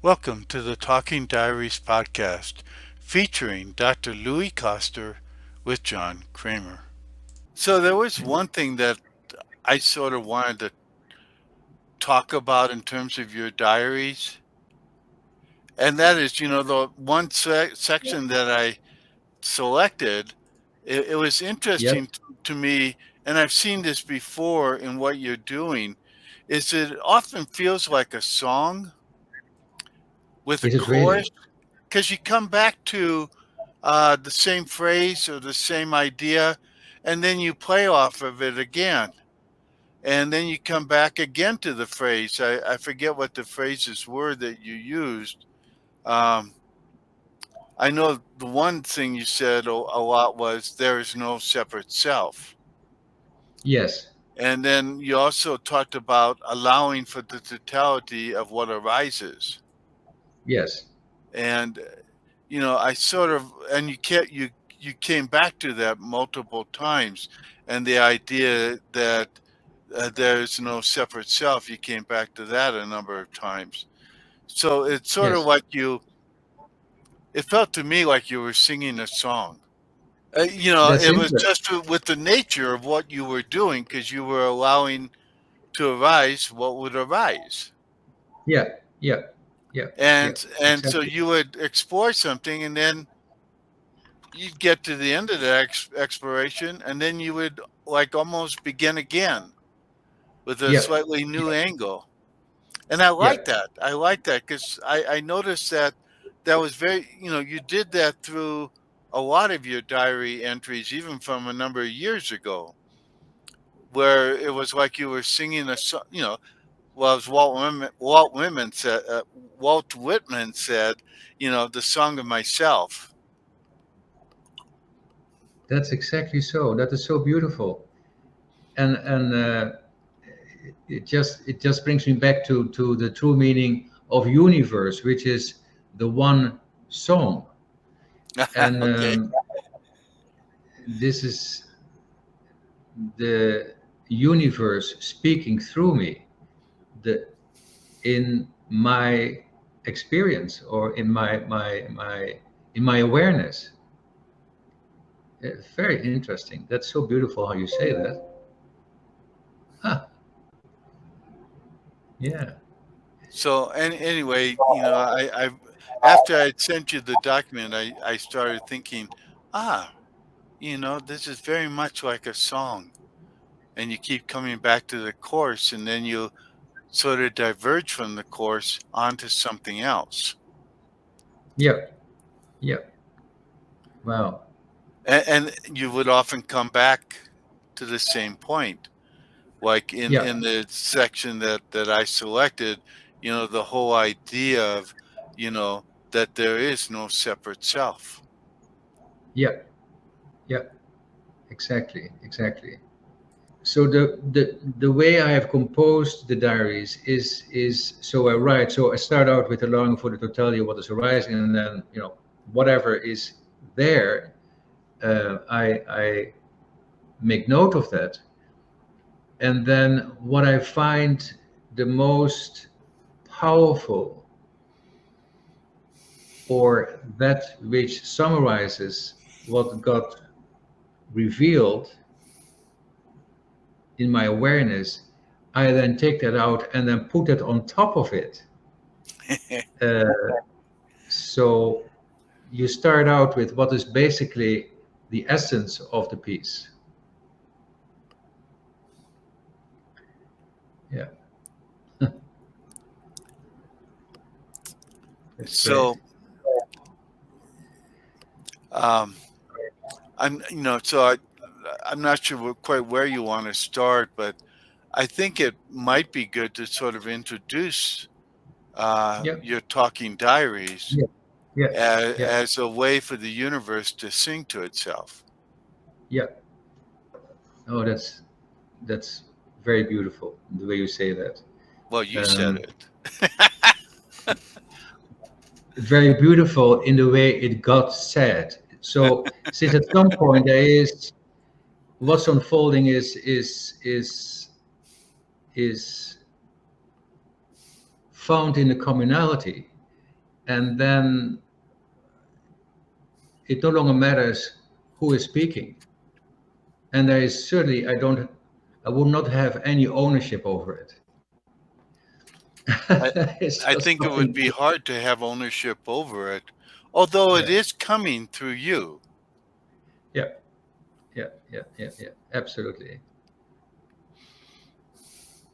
Welcome to the Talking Diaries podcast featuring Dr. Louis Koster with John Kremer. So, there was one thing that I sort of wanted to talk about in terms of your diaries, and that is, the one section that I selected. It was Yes, interesting to me, and I've seen this before in what you're doing, is it often feels like a song with a is it really? chorus because you come back to the same phrase or the same idea, and then you play off of it again. And then you come back again to the phrase. I forget what the phrases were that you used. Um, I know the one thing you said a lot was there is no separate self. Yes, And then you also talked about allowing for the totality of what arises. yes, And I sort of, and you came back to that multiple times, and the idea that there's no separate self. You came back to that a number of times. So it's sort of yes. like it felt to me like you were singing a song. That's It was interesting. just with the nature of what you were doing because you were allowing to arise what would arise. Yeah, yeah, yeah, yeah. And so Exactly. you would explore something, and then you'd get to the end of the exploration, and then you would like almost begin again with a Yeah, slightly new yeah, angle. And I yeah, like that. I like that because I noticed that that was very, you did that through a lot of your diary entries, even from a number of years ago, where it was like you were singing a song, well, as Walt Whitman said, the song of myself. that's exactly so. That is so beautiful, and it just brings me back to the true meaning of universe, which is the one song, and Okay. this is the universe speaking through me. The in my experience or in my awareness. Very interesting. That's so beautiful how you say that. Huh. Yeah. So, anyway, I after I sent you the document, I started thinking, ah, this is very much like a song, and you keep coming back to the course, and then you sort of diverge from the course onto something else. Yeah. Yeah. Wow. And you would often come back to the same point, like Yeah. in the section that I selected, the whole idea of, you know, that there is no separate self. Yeah. Yeah. Exactly. Exactly. So the way I have composed the diaries is so I write. So I start out with allowing for the totality of what is arising, and then whatever is there, I make note of that. And then what I find the most powerful, or that which summarizes what got revealed in my awareness, I then take that out and then put it on top of it. Uh, so you start out with what is basically the essence of the piece. Yeah, that's great. So um, I'm not sure quite where you want to start, but I think it might be good to sort of introduce Yeah, your talking diaries yeah, yeah, yeah, as a way for the universe to sing to itself. yeah. Oh, that's very beautiful the way you say that. Well, you said Um, it. very beautiful in the way it got said. So since at some point there is what's unfolding is found in the communality. and then it no longer matters who is speaking. And there is certainly, I would not have any ownership over it. I, It's I just think it would something. be hard to have ownership over it, although it Yeah, is coming through you. yeah, yeah. Absolutely.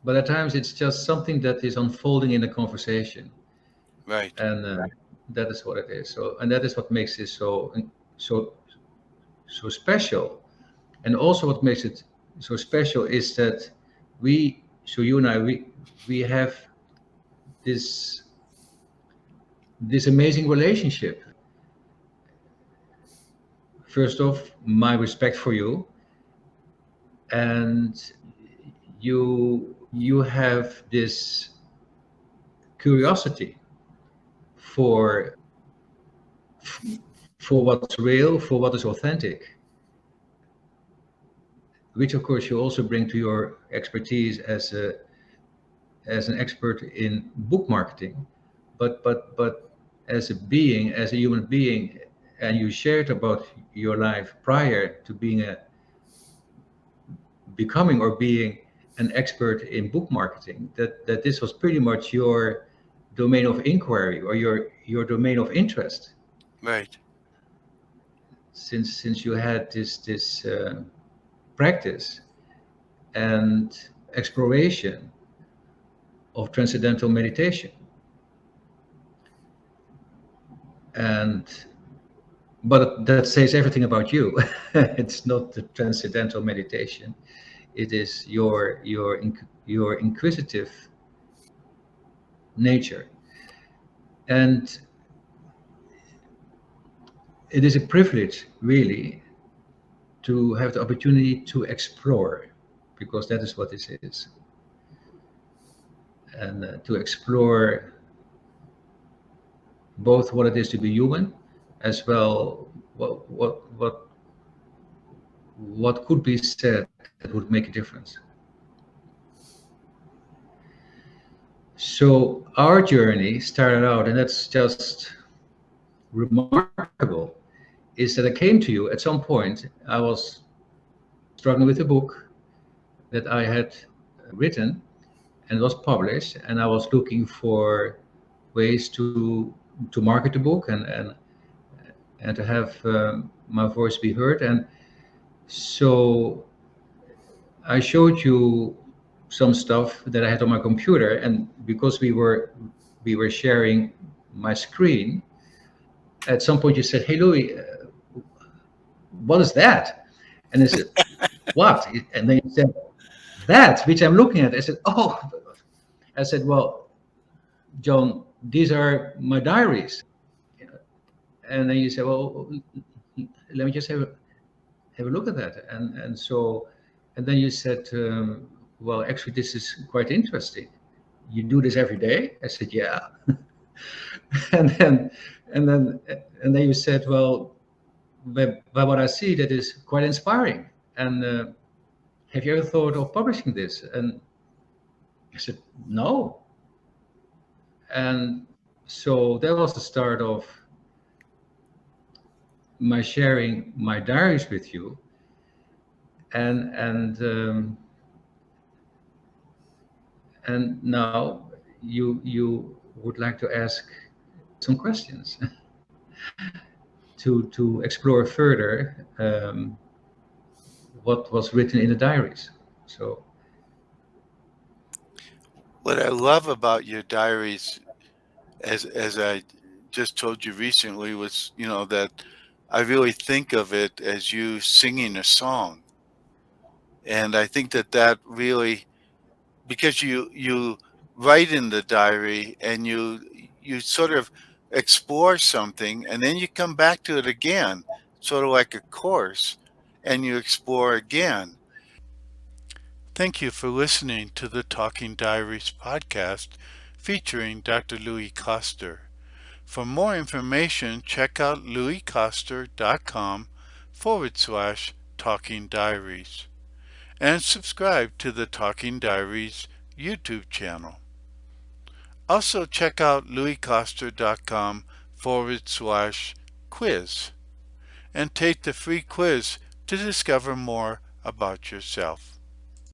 But at times it's just something that is unfolding in a conversation, Right, and that is what it is. So, and that is what makes it so so special. And also, what makes it so special is that you and I, we have this this amazing relationship. First off, my respect for you, and you have this curiosity for for what's real, for what is authentic, which of course you also bring to your expertise as an expert in book marketing, but as a being, as a human being, and you shared about your life prior to becoming or being an expert in book marketing, that this was pretty much your domain of inquiry or your domain of interest, right. since you had this practice and exploration of transcendental meditation. And but that says everything about you. It's not the transcendental meditation. It is your inquisitive nature, and it is a privilege, really, to have the opportunity to explore, because that is what this is, and to explore both what it is to be human, as well what could be said that would make a difference. So our journey started out, and that's just remarkable, is that I came to you at some point. I was struggling with a book that I had written and was published, and I was looking for ways to market the book and to have my voice be heard. And so I showed you some stuff that I had on my computer, and because we were sharing my screen, at some point you said, "Hey Louis, what is that?" And I said, "What?" And then you said, "That which I'm looking at." I said, "Oh." I said, "Well, John, these are my diaries." And then you said, "Well, let me just have a look at that." And then you said, "Well, actually, this is quite interesting. You do this every day?" I said, "Yeah." and then and then and then you said, "Well, by what I see, that is quite inspiring. And have you ever thought of publishing this?" And I said, "No." And so that was the start of my sharing my diaries with you, and and now you would like to ask some questions to explore further what was written in the diaries. So What I love about your diaries, as I just told you recently, was that I really think of it as you singing a song, and I think that that really, because you write in the diary and you sort of explore something and then you come back to it again, sort of like a course, and you explore again. Thank you for listening to the Talking Diaries podcast featuring Dr. Louis Koster. For more information, check out louiskoster.com/talking diaries and subscribe to the Talking Diaries YouTube channel. Also check out louiskoster.com/quiz and take the free quiz to discover more about yourself.